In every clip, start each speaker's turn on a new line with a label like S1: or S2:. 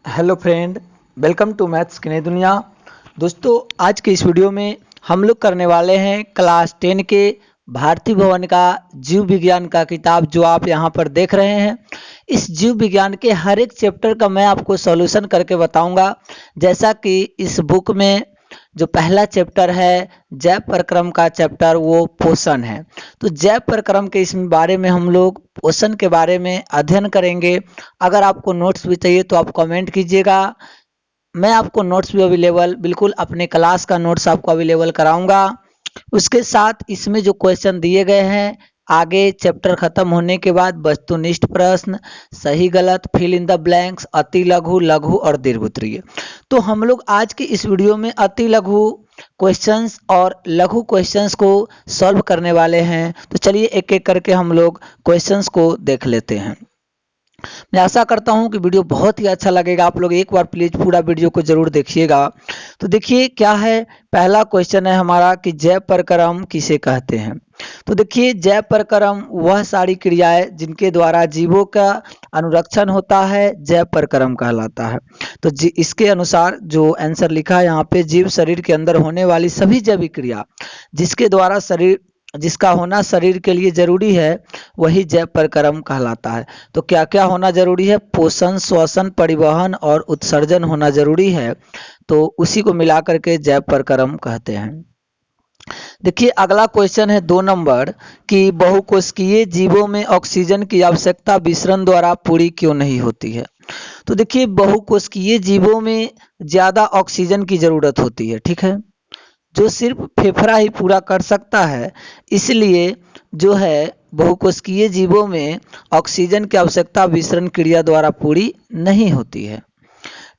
S1: Hello friend, welcome to maths की नई दुनिया। दोस्तों, आज के इस वीडियो में हम लोग करने वाले हैं क्लास 10 के भारती भवन का जीव विज्ञान का किताब जो आप यहाँ पर देख रहे हैं। इस जीव विज्ञान के हर एक चैप्टर का मैं आपको सॉल्यूशन करके बताऊंगा। जैसा कि इस बुक में जो पहला चैप्टर है जैव प्रक्रम का चैप्टर वो पोषण है। तो जैव प्रक्रम के इस बारे में हम लोग पोषण के बारे में अध्ययन करेंगे। अगर आपको नोट्स भी चाहिए तो आप कमेंट कीजिएगा। मैं आपको नोट्स भी अवेलेबल बिल्कुल अपने क्लास का नोट्स आपको अवेलेबल कराऊंगा। उसके साथ इसमें जो क्वेश्चन दिए गए हैं आगे चैप्टर खत्म होने के बाद वस्तुनिष्ठ प्रश्न, सही गलत, फिल इन द ब्लैंक्स, अति लघु, लघु और दीर्घ उत्तरीय। तो हम लोग आज की इस वीडियो में अति लघु क्वेश्चंस और लघु क्वेश्चंस को सॉल्व करने वाले हैं। तो चलिए एक एक करके हम लोग क्वेश्चंस को देख लेते हैं। मैं आशा करता हूं कि वीडियो बहुत ही अच्छा लगेगा। आप लोग एक बार प्लीज पूरा वीडियो को जरूर देखिएगा। तो देखिए क्या है, पहला क्वेश्चन है हमारा कि जैव प्रक्रम किसे कहते हैं। तो देखिए जैव प्रक्रम वह सारी क्रियाएं जिनके द्वारा जीवों का अनुरक्षण होता है जैव प्रक्रम कहलाता है। तो इसके अनुसार जो आंसर लिखा है यहाँ पे, जीव शरीर के अंदर होने वाली सभी जैविक क्रिया जिसका होना शरीर के लिए जरूरी है वही जैव प्रक्रम कहलाता है। तो क्या क्या होना जरूरी है? पोषण, श्वसन, परिवहन और उत्सर्जन होना जरूरी है। तो उसी को मिलाकर के जैव प्रक्रम कहते हैं। देखिए अगला क्वेश्चन है 2 नंबर कि बहुकोशिकीय जीवों में ऑक्सीजन की आवश्यकता विसरण द्वारा पूरी क्यों नहीं होती है। तो देखिए बहुकोशिकीय जीवों में ज्यादा ऑक्सीजन की जरूरत होती है, ठीक है, जो सिर्फ फेफड़ा ही पूरा कर सकता है। इसलिए जो है बहुकोशिकीय जीवों में ऑक्सीजन की आवश्यकता विसरण क्रिया द्वारा पूरी नहीं होती है।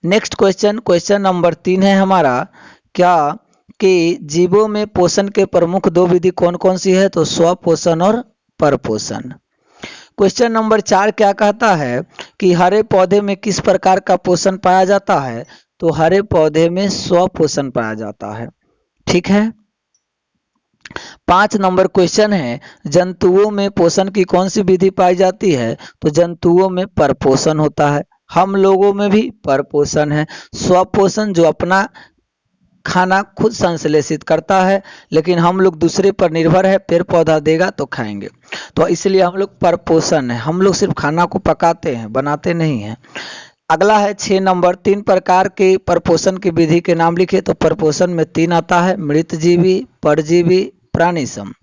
S1: नेक्स्ट क्वेश्चन नंबर 3 है हमारा, क्या कि जीवों में पोषण के प्रमुख 2 विधि कौन कौन सी है। तो स्वपोषण और परपोषण। क्वेश्चन नंबर 4 क्या कहता है कि हरे पौधे में किस प्रकार का पोषण पाया जाता है। तो हरे पौधे में स्वपोषण पाया जाता है, ठीक है। 5 नंबर क्वेश्चन है, जंतुओं में पोषण की कौन सी विधि पाई जाती है। तो जंतुओं में परपोषण होता है। हम लोगों में भी परपोषण है। स्वपोषण जो अपना खाना खुद संश्लेषित करता है, लेकिन हम लोग दूसरे पर निर्भर है, पेड़ पौधा देगा तो खाएंगे। तो इसलिए हम लोग परपोषण है, हम लोग सिर्फ खाना को पकाते हैं, बनाते नहीं हैं। अगला है 6 नंबर, 3 प्रकार के परपोषण की विधि के नाम लिखे। तो परपोषण में 3 आता है, मृतजीवी, परजीवी, प्राणिसम।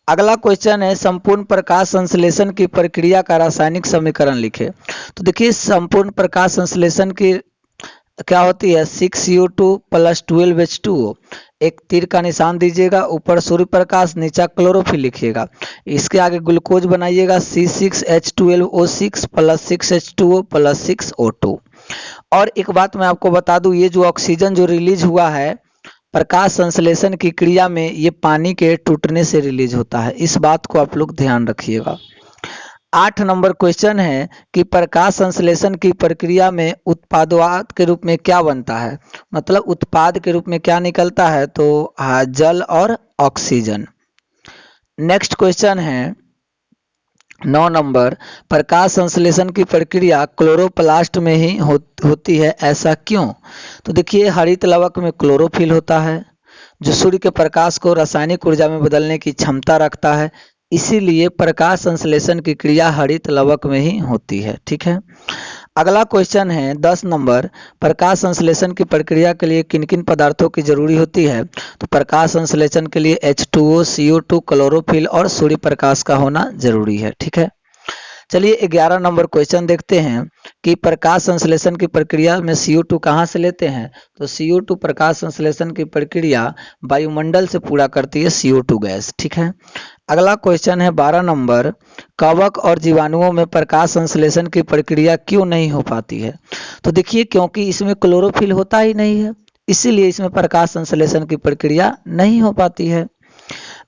S1: अगला क्वेश्चन है, संपूर्ण प्रकाश संश्लेषण की प्रक्रिया का रासायनिक समीकरण लिखे। तो देखिए संपूर्ण प्रकाश संश्लेषण की क्या होती है, 6CO2 प्लस 12H2O। एक तीर का निशान दीजिएगा, ऊपर सूर्य प्रकाश, नीचा क्लोरोफिल लिखिएगा। इसके आगे ग्लूकोज बनाइएगा, C6H12O6 plus 6H2O plus 6O2। और एक बात मैं आपको बता दूं, ये जो ऑक्सीजन जो रिलीज हुआ है प्रकाश संश्लेषण की क्रिया में, ये पानी के टूटने से रिलीज होता है। इस बात को आप लोग ध्यान रखिएगा। 8 नंबर क्वेश्चन है कि प्रकाश संश्लेषण की प्रक्रिया में उत्पाद के रूप में क्या बनता है, मतलब उत्पाद के रूप में क्या निकलता है। तो जल और ऑक्सीजन। नेक्स्ट क्वेश्चन है 9 नंबर, प्रकाश संश्लेषण की प्रक्रिया क्लोरोप्लास्ट में ही होती है, ऐसा क्यों। तो देखिए हरित लवक में क्लोरोफिल होता है जो सूर्य के प्रकाश को रासायनिक ऊर्जा में बदलने की क्षमता रखता है, इसीलिए प्रकाश संश्लेषण की क्रिया हरित लवक में ही होती है, ठीक है। अगला क्वेश्चन है 10 नंबर, प्रकाश संश्लेषण की प्रक्रिया के लिए किन किन पदार्थों की जरूरी होती है। तो प्रकाश संश्लेषण के लिए H2O, CO2, क्लोरोफिल और सूर्य प्रकाश का होना जरूरी है, ठीक है। चलिए 11 नंबर क्वेश्चन देखते हैं कि प्रकाश संश्लेषण की प्रक्रिया में CO2 कहाँ से लेते हैं। तो CO2 प्रकाश संश्लेषण की प्रक्रिया वायुमंडल से पूरा करती है CO2 गैस, ठीक है। अगला क्वेश्चन है 12 नंबर, कवक और जीवाणुओं में प्रकाश संश्लेषण की प्रक्रिया क्यों नहीं हो पाती है। तो देखिए क्योंकि इसमें क्लोरोफिल होता ही नहीं है, इसीलिए इसमें प्रकाश संश्लेषण की प्रक्रिया नहीं हो पाती है।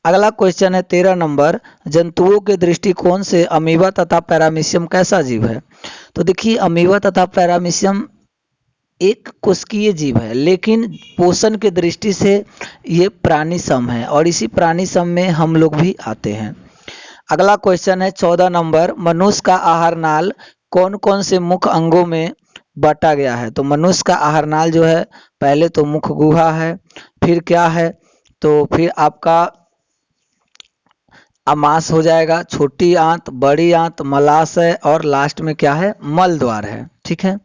S1: अगला क्वेश्चन है 13 नंबर, जंतुओं के दृष्टिकोण से अमीबा तथा पैरामीशियम कैसा जीव है। तो देखिए अमीबा तथा पैरामीशियम एक कोशिकीय जीव है, लेकिन पोषण की दृष्टि से ये प्राणी सम है और इसी प्राणी सम में हम लोग भी आते हैं। अगला क्वेश्चन है 14 नंबर, मनुष्य का आहार नाल कौन कौन से मुख्य अंगों में बांटा गया है। तो मनुष्य का आहार नाल जो है पहले तो मुख गुहा है, फिर क्या है, तो फिर आपका अमास हो जाएगा, छोटी आंत, बड़ी आंत, मलाशय और लास्ट में क्या है, मल द्वार है। ठीक है।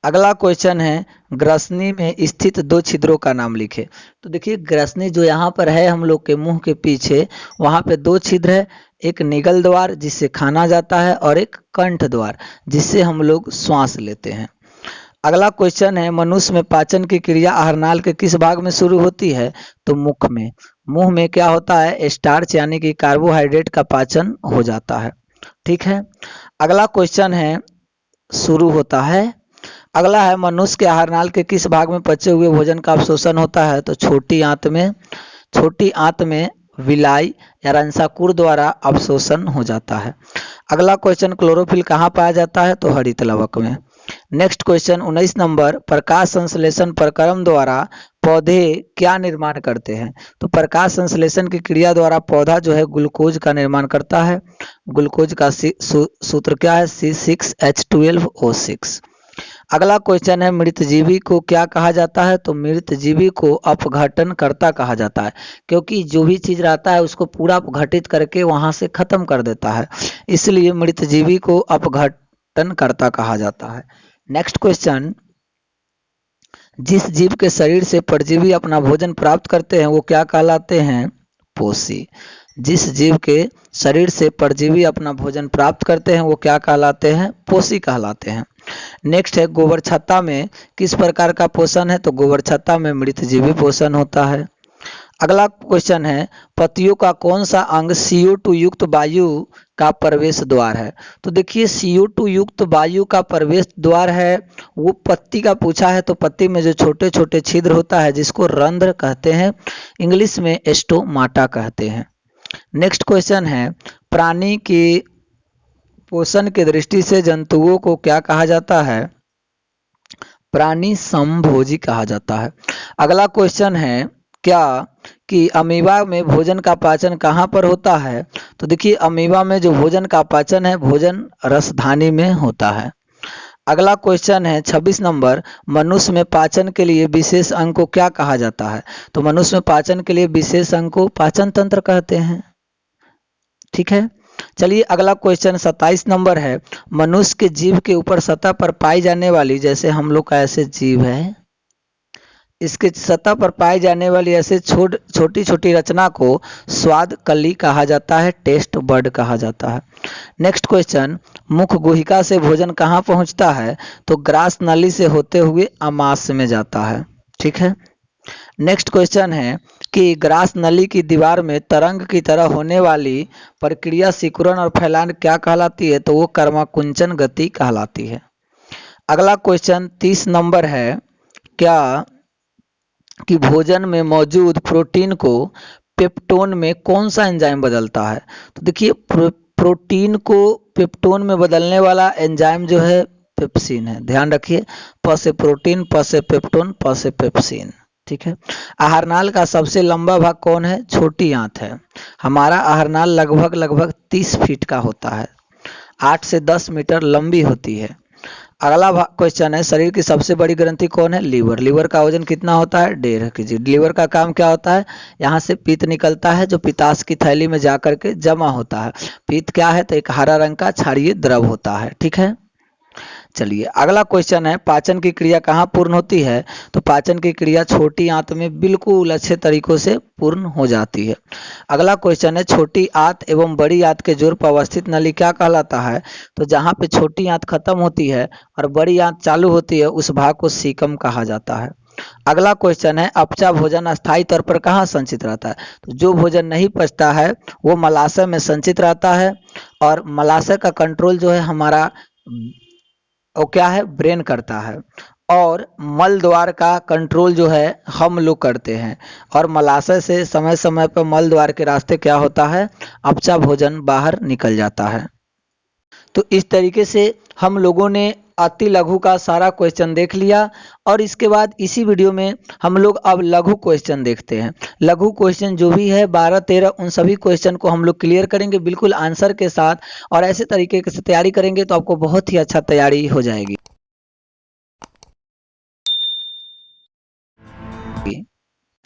S1: अगला क्वेश्चन है ग्रसनी में स्थित दो छिद्रों का नाम लिखे। तो देखिए ग्रसनी जो यहाँ पर है हम लोग के मुंह के पीछे, वहां पे दो छिद्र है, एक निगल द्वार जिससे खाना जाता है और एक कंठ द्वार जिससे हम लोग श्वास लेते हैं। अगला क्वेश्चन है मनुष्य में पाचन की क्रिया आहारनाल के किस भाग में शुरू होती है, तो मुख में। मुंह में क्या होता है, स्टार्च यानी कि कार्बोहाइड्रेट का पाचन हो जाता है। ठीक है। अगला क्वेश्चन है शुरू होता है, अगला है मनुष्य के आहारनाल के किस भाग में पचे हुए भोजन का अवशोषण होता है, तो छोटी आंत में। छोटी आंत में विलाई या रंसाकुर द्वारा अवशोषण हो जाता है। अगला क्वेश्चन क्लोरोफिल कहाँ पाया जाता है, तो हरित लवक में। नेक्स्ट क्वेश्चन 19 नंबर, प्रकाश संश्लेषण प्रक्रम द्वारा पौधे क्या निर्माण करते हैं, तो प्रकाश संश्लेषण की क्रिया द्वारा पौधा जो है ग्लूकोज का निर्माण करता है। ग्लूकोज का सूत्र क्या है, C6H12O6। अगला क्वेश्चन है मृतजीवी को क्या कहा जाता है, तो मृतजीवी को अपघटन कर्ता कहा जाता है, क्योंकि जो भी चीज रहता है उसको पूरा अपघटित करके वहां से खत्म कर देता है, इसलिए मृतजीवी को अपघटन कर्ता कहा जाता है। नेक्स्ट क्वेश्चन, जिस जीव के शरीर से परजीवी अपना भोजन प्राप्त करते हैं वो क्या कहलाते हैं, पोषी। जिस जीव के शरीर से परजीवी अपना भोजन प्राप्त करते हैं वो क्या कहलाते हैं, पोषी कहलाते हैं। नेक्स्ट है गोबर छत्ता में किस प्रकार का पोषण है, तो गोबर छत्ता में मृतजीवी पोषण होता है। अगला क्वेश्चन है पत्तियों का कौन सा अंग CO2 युक्त वायु का प्रवेश द्वार है, तो देखिए CO2 युक्त वायु का प्रवेश द्वार है वो पत्ती का पूछा है, तो पत्ती में जो छोटे छोटे छिद्र होता है जिसको रंध्र कहते हैं, इंग्लिश में स्टोमाटा कहते हैं। नेक्स्ट क्वेश्चन है प्राणी की पोषण की दृष्टि से जंतुओं को क्या कहा जाता है, प्राणी समभोजी कहा जाता है। अगला क्वेश्चन है क्या कि अमीबा में भोजन का पाचन कहाँ पर होता है, तो देखिए अमीबा में जो भोजन का पाचन है भोजन रसधानी में होता है। अगला क्वेश्चन है 26 नंबर, मनुष्य में पाचन के लिए विशेष अंग को क्या कहा जाता है, तो मनुष्य में पाचन के लिए विशेष अंग को पाचन तंत्र कहते हैं। ठीक है। चलिए अगला क्वेश्चन 27 नंबर है, मनुष्य के जीभ के ऊपर सतह पर पाई जाने वाली, जैसे हम लोग का ऐसे जीभ है, इसके सतह पर पाई जाने वाली ऐसे छोटी छोटी रचना को स्वाद कली कहा जाता है, टेस्ट बड कहा जाता है। नेक्स्ट क्वेश्चन, मुख गुहिका से भोजन कहाँ पहुंचता है, तो ग्रास नली से होते हुए आमाशय में जाता है। ठीक है। नेक्स्ट क्वेश्चन है कि ग्रास नली की दीवार में तरंग की तरह होने वाली प्रक्रिया सिकुड़न और फैलान क्या कहलाती है, तो वो कर्माकुंचन गति कहलाती है। अगला क्वेश्चन 30 नंबर है, क्या कि भोजन में मौजूद प्रोटीन को पेप्टोन में कौन सा एंजाइम बदलता है, तो देखिए प्रोटीन को पेप्टोन में बदलने वाला एंजाइम जो है पेप्सिन है, ध्यान रखिए, प से प्रोटीन, प से पेप्टोन, प से पेप्सिन। ठीक है। आहारनाल का सबसे लंबा भाग कौन है, छोटी आंत है। हमारा आहारनाल लगभग 30 फीट का होता है, 8 से 10 मीटर लंबी होती है। अगला क्वेश्चन है शरीर की सबसे बड़ी ग्रंथि कौन है, लीवर। लीवर का वजन कितना होता है, 1.5 kg। लीवर का काम क्या होता है, यहाँ से पित्त निकलता है जो पित्ताशय की थैली में जा करके जमा होता है। पित्त क्या है, तो एक हरा रंग का क्षारीय द्रव होता है। ठीक है। चलिए अगला क्वेश्चन है पाचन की क्रिया कहाँ पूर्ण होती है, तो पाचन की क्रिया छोटी आंत में बिल्कुल अच्छे तरीकों से पूर्ण हो जाती है। अगला क्वेश्चन है छोटी आंत एवं बड़ी आंत के जोड़ पर अवस्थित नली क्या कहलाता है, तो जहाँ पे छोटी आंत खत्म होती है और बड़ी आंत चालू होती है उस भाग को सीकम कहा जाता है। अगला क्वेश्चन है अपचा भोजन अस्थायी तौर पर कहाँ संचित रहता है, तो जो भोजन नहीं पचता है वो मलाशय में संचित रहता है, और मलाशय का कंट्रोल जो है हमारा वो क्या है, ब्रेन करता है, और मल द्वार का कंट्रोल जो है हम लोग करते हैं, और मलाशय से समय समय पर मल द्वार के रास्ते क्या होता है, अपचा भोजन बाहर निकल जाता है। तो इस तरीके से हम लोगों ने अति लघु का सारा क्वेश्चन देख लिया, और इसके बाद इसी वीडियो में हम लोग अब लघु क्वेश्चन देखते हैं। लघु क्वेश्चन जो भी है 12-13 उन सभी क्वेश्चन को हम लोग क्लियर करेंगे बिल्कुल आंसर के साथ, और ऐसे तरीके से तैयारी करेंगे तो आपको बहुत ही अच्छा तैयारी हो जाएगी।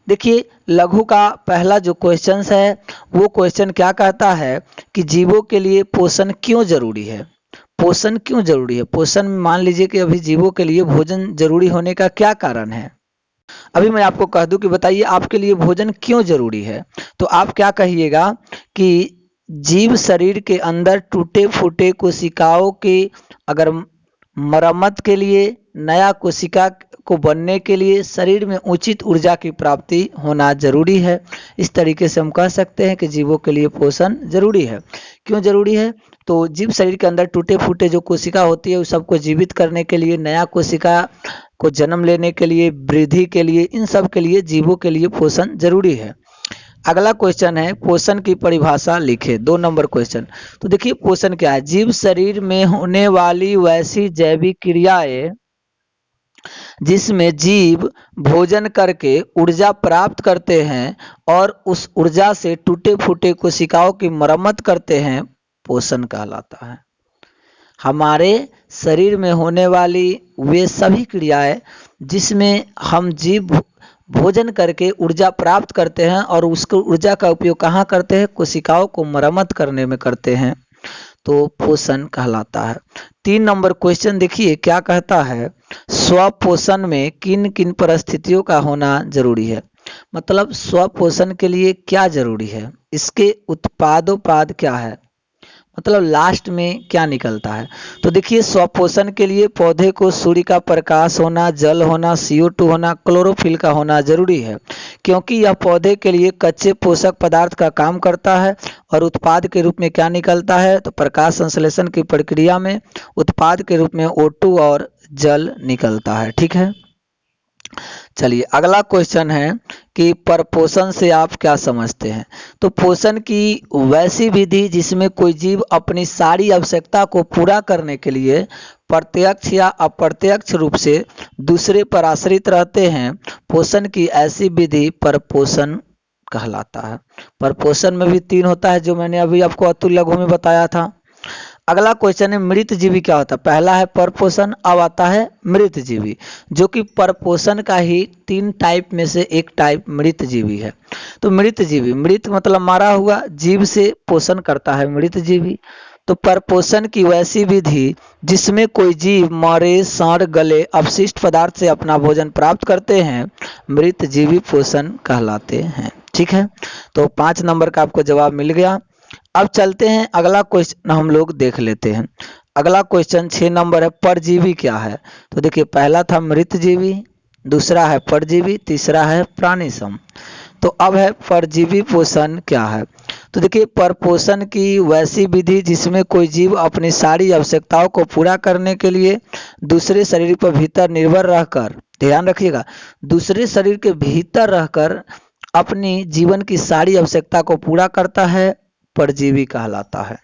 S1: देखिए लघु का पहला जो क्वेश्चन है वो क्वेश्चन क्या कहता है कि जीवों के लिए पोषण क्यों जरूरी है। पोषण क्यों जरूरी है, पोषण मान लीजिए कि अभी जीवों के लिए भोजन जरूरी होने का क्या कारण है। अभी मैं आपको कह दूं कि बताइए आपके लिए भोजन क्यों जरूरी है, तो आप क्या कहिएगा कि जीव शरीर के अंदर टूटे फूटे कोशिकाओं के अगर मरम्मत के लिए, नया कोशिका को बनने के लिए शरीर में उचित ऊर्जा की प्राप्ति होना जरूरी है। इस तरीके से हम कह सकते हैं कि जीवों के लिए पोषण जरूरी है। क्यों जरूरी है, तो जीव शरीर के अंदर टूटे फूटे जो कोशिका होती है उस सबको जीवित करने के लिए, नया कोशिका को जन्म लेने के लिए, वृद्धि के लिए, इन सब के लिए जीवों के लिए पोषण जरूरी है। अगला क्वेश्चन है पोषण की परिभाषा लिखे, 2 नंबर क्वेश्चन। तो देखिए पोषण क्या है, जीव शरीर में होने वाली वैसी जैविक क्रियाएं जिसमें जीव भोजन करके ऊर्जा प्राप्त करते हैं और उस ऊर्जा से टूटे फूटे कोशिकाओं की मरम्मत करते हैं, पोषण कहलाता है। हमारे शरीर में होने वाली वे सभी क्रियाएं जिसमें हम जीव भोजन करके ऊर्जा प्राप्त करते हैं और उसको ऊर्जा का उपयोग कहाँ करते हैं, कोशिकाओं को मरम्मत करने में करते हैं, तो पोषण कहलाता है। 3 नंबर क्वेश्चन देखिए क्या कहता है, स्वपोषण में किन किन परिस्थितियों का होना जरूरी है। मतलब स्वपोषण के लिए क्या जरूरी है, इसके उत्पादोपाद क्या है, मतलब लास्ट में क्या निकलता है। तो देखिए स्वपोषण के लिए पौधे को सूर्य का प्रकाश होना, जल होना, CO2 होना, क्लोरोफिल का होना जरूरी है, क्योंकि यह पौधे के लिए कच्चे पोषक पदार्थ का काम करता है और उत्पाद के रूप में क्या निकलता है, तो प्रकाश संश्लेषण की प्रक्रिया में उत्पाद के रूप में O2 और जल निकलता है। ठीक है, चलिए अगला क्वेश्चन है कि परपोषण से आप क्या समझते हैं। तो पोषण की वैसी विधि जिसमें कोई जीव अपनी सारी आवश्यकता को पूरा करने के लिए प्रत्यक्ष या अप्रत्यक्ष रूप से दूसरे पर आश्रित रहते हैं, पोषण की ऐसी विधि परपोषण कहलाता है। परपोषण में भी 3 होता है जो मैंने अभी आपको अतुल लघु में बताया था। अगला क्वेश्चन है मृत जीवी क्या होता है। पहला है परपोषण, अब आता है मृत जीवी, जो कि परपोषण का ही 3 टाइप में से एक टाइप मृत जीवी है। तो मृत जीवी, मृत मतलब मारा हुआ, जीव से पोषण करता है मृत जीवी। तो परपोषण की वैसी विधि जिसमें कोई जीव मरे, सड़ गले अपशिष्ट पदार्थ से अपना भोजन प्राप्त करते हैं, मृत जीवी पोषण कहलाते हैं। ठीक है, तो 5 नंबर का आपको जवाब मिल गया। अब चलते हैं अगला क्वेश्चन हम लोग देख लेते हैं। अगला क्वेश्चन 6 नंबर है, परजीवी क्या है। तो देखिए पहला था मृत जीवी, दूसरा है परजीवी, तीसरा है प्राणिसम। तो अब है परजीवी पोषण क्या है। तो देखिए परपोषण की वैसी विधि जिसमें कोई जीव अपनी सारी आवश्यकताओं को पूरा करने के लिए दूसरे शरीर पर भीतर निर्भर रहकर, ध्यान रखिएगा, दूसरे शरीर के भीतर रहकर अपनी जीवन की सारी आवश्यकता को पूरा करता है, परजीवी कहलाता है।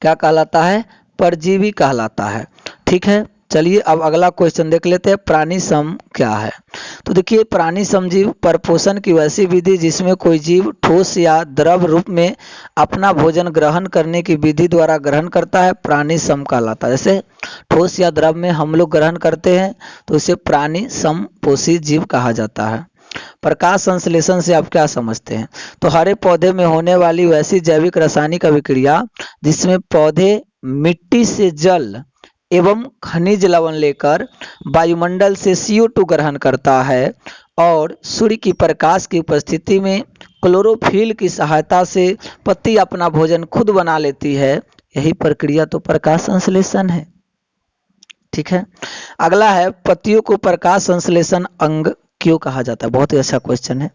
S1: क्या कहलाता है, परजीवी कहलाता है। ठीक है, चलिए अब अगला क्वेश्चन देख लेते हैं, प्राणिसम क्या है। तो देखिए प्राणिसम जीव परपोषण की वैसी विधि जिसमें कोई जीव ठोस या द्रव रूप में अपना भोजन ग्रहण करने की विधि द्वारा ग्रहण करता है, प्राणिसम कहलाता है। जैसे ठोस या द्रव में हम लोग ग्रहण करते हैं तो इसे प्राणिसम पोषी जीव कहा जाता है। प्रकाश संश्लेषण से आप क्या समझते हैं। तो हरे पौधे में होने वाली वैसी जैविक रासायनिक अभिक्रिया जिसमें पौधे मिट्टी से जल एवं खनिज लवण लेकर वायुमंडल से CO2 ग्रहण करता है और सूर्य की प्रकाश की उपस्थिति में क्लोरोफिल की सहायता से पत्ती अपना भोजन खुद बना लेती है, यही प्रक्रिया तो प्रकाश संश्लेषण है। ठीक है, अगला है पत्तियों को प्रकाश संश्लेषण अंग क्यों कहा जाता है। बहुत ही अच्छा क्वेश्चन है।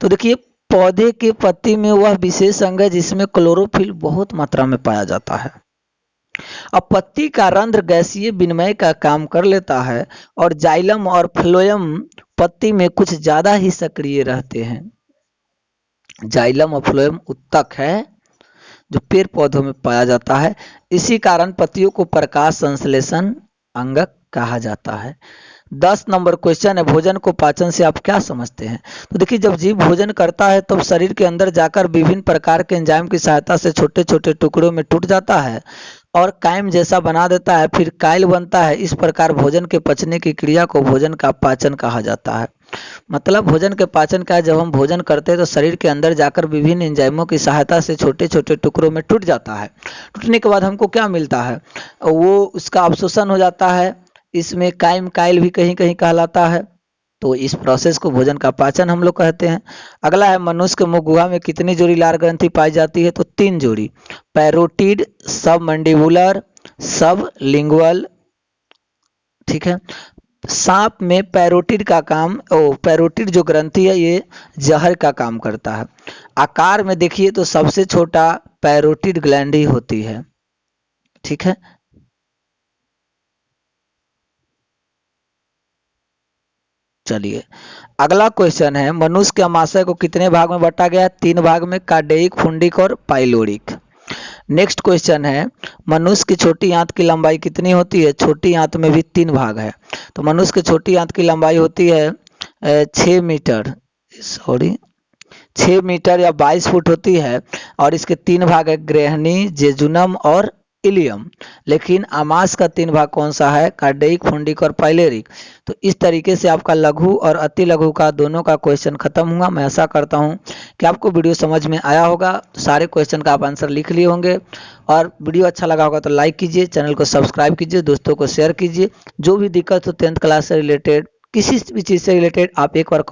S1: तो देखिए पौधे के पत्ती में वह विशेष अंग है जिसमें क्लोरोफिल बहुत मात्रा में पाया जाता है। अब पत्ती का रंध्र गैसीय विनिमय का काम कर लेता है और जाइलम और फ्लोएम पत्ती में कुछ ज्यादा ही सक्रिय रहते हैं। जाइलम और फ्लोएम उत्तक है जो पेड़ पौधों में पाया जाता है, इसी कारण पत्तियों को प्रकाश संश्लेषण अंगक कहा जाता है। 10 नंबर क्वेश्चन है, भोजन को पाचन से आप क्या समझते हैं। तो देखिए जब जीव भोजन करता है तब शरीर के अंदर जाकर विभिन्न प्रकार के एंजाइम की सहायता से छोटे छोटे टुकड़ों में टूट जाता है, और कायम जैसा बना देता है, फिर कायल बनता है। इस प्रकार भोजन के पचने की क्रिया को भोजन का पाचन कहा जाता है। मतलब भोजन के पाचन का है, जब हम भोजन करते हैं तो शरीर के अंदर जाकर विभिन्न एंजाइमों की सहायता से छोटे छोटे टुकड़ों में टूट जाता है। टूटने के बाद हमको क्या मिलता है, वो उसका अवशोषण हो जाता है। इसमें कायम कायल भी कहीं कहीं कहलाता है। तो इस प्रोसेस को भोजन का पाचन हम लोग कहते हैं। अगला है, मनुष्य के मुख गुहा में कितनी जोड़ी लार ग्रंथि पाई जाती है, तो 3 जोड़ी। पैरोटिड, सब मंडिबुलर, सब लिंगुअल। ठीक है। सांप में पैरोटिड का काम, पैरोटिड जो ग्रंथि है ये जहर का काम करता है। आकार में देखिए तो सबसे छोटा पैरोटिड ग्लैंड ही होती है। ठीक है। चलिए अगला क्वेश्चन है, मनुष्य के अमाशय को कितने भाग में बांटा गया है? 3 भाग में, कार्डियक, फुंडिक और पाइलोरिक। नेक्स्ट क्वेश्चन है, मनुष्य की छोटी आंत की लंबाई कितनी होती है? छोटी आंत में भी 3 भाग है। तो मनुष्य की छोटी आंत की लंबाई होती है 6 मीटर, सॉरी 6 मीटर या 22 फुट होती है। और इसके 3 भाग है, ग्रेहनी, जेजुनम और इलियम। लेकिन आमाश का 3 भाग कौन सा है? कार्डियक, फुंडिक और पाइलेरिक। तो इस तरीके से आपका लघु और अति लघु का दोनों का क्वेश्चन खत्म हुआ। मैं ऐसा करता हूं कि आपको वीडियो समझ में आया होगा, सारे क्वेश्चन का आप आंसर लिख लिए होंगे। और वीडियो अच्छा लगा होगा तो लाइक कीजिए, चैनल को सब्सक्राइब कीजिए, दोस्तों को शेयर कीजिए। जो भी दिक्कत हो 10th क्लास से रिलेटेड, किसी भी चीज़ से रिलेटेड, आप एक बार